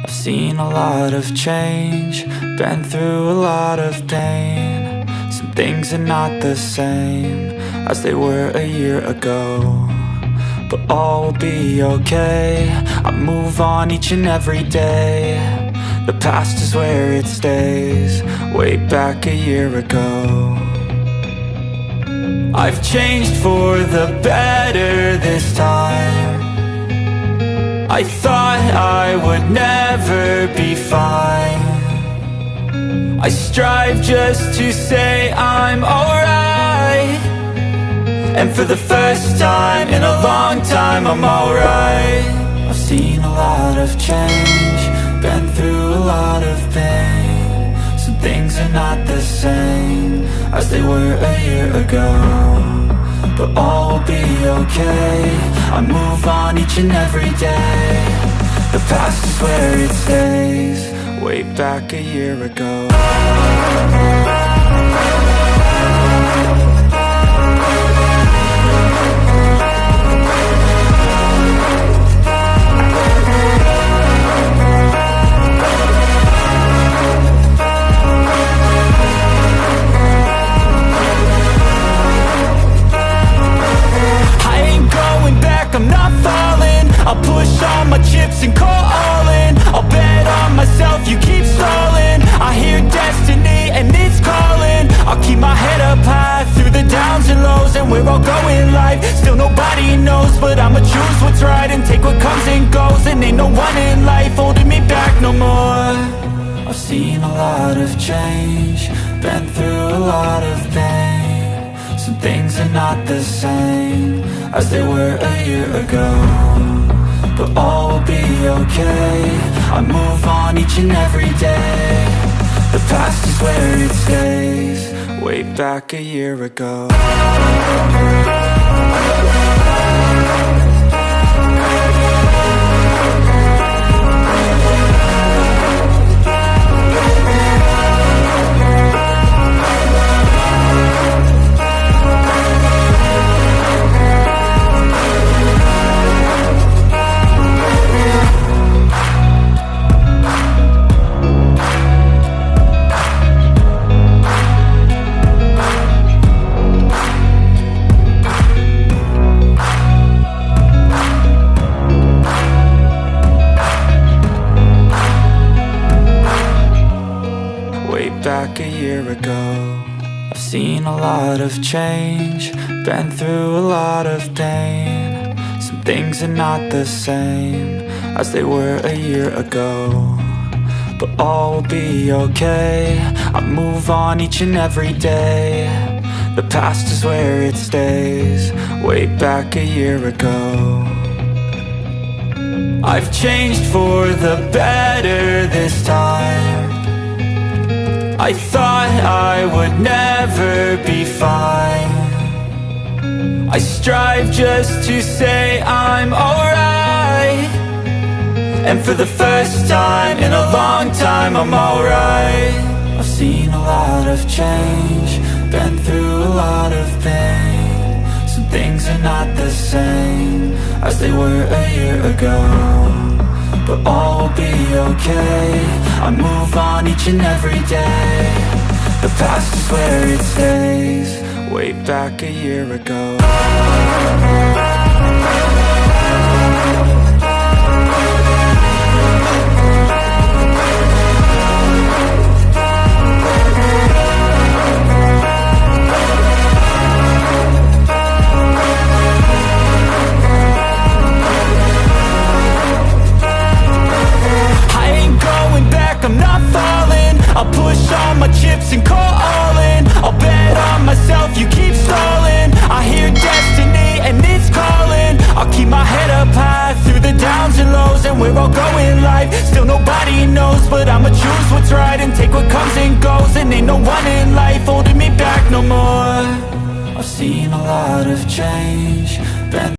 I've seen a lot of change, been through a lot of pain. Some things are not the same as they were a year ago, but all will be okay. I move on each and every day. The past is where it stays, way back a year ago. I've changed for the better this time. I thought I would never be fine. I strive just to say I'm alright, and for the first time in a long time I'm alright. I've seen a lot of change, been through a lot of pain. Some things are not the same as they were a year ago, but all will be okay. I move on each and every day. The past is where it stays, way back a year ago. I'm not falling, I'll push all my chips and call all in. I'll bet on myself, you keep stalling. I hear destiny and it's calling. I'll keep my head up high through the downs and lows, and we're all going life. Still nobody knows, but I'ma choose what's right and take what comes and goes. And ain't no one in life holding me back no more. I've seen a lot of change, been through a lot of pain. Some things are not the same as they were a year ago, but all will be okay. I move on each and every day. The past is where it stays, way back a year ago. Back a year ago, I've seen a lot of change, been through a lot of pain. Some things are not the same as they were a year ago, but all will be okay. I move on each and every day. The past is where it stays, way back a year ago. I've changed for the better this time. I thought I would never be fine. I strive just to say I'm alright, and for the first time in a long time I'm alright. I've seen a lot of change, been through a lot of pain. Some things are not the same as they were a year ago, but all will be okay. I move on each and every day. The past is where it stays, way back a year ago. I'm not falling, I'll push all my chips and call all in. I'll bet on myself, you keep stalling. I hear destiny and it's calling. I'll keep my head up high through the downs and lows, and we're all going life. Still nobody knows, but I'ma choose what's right and take what comes and goes. And ain't no one in life holding me back no more. I've seen a lot of change,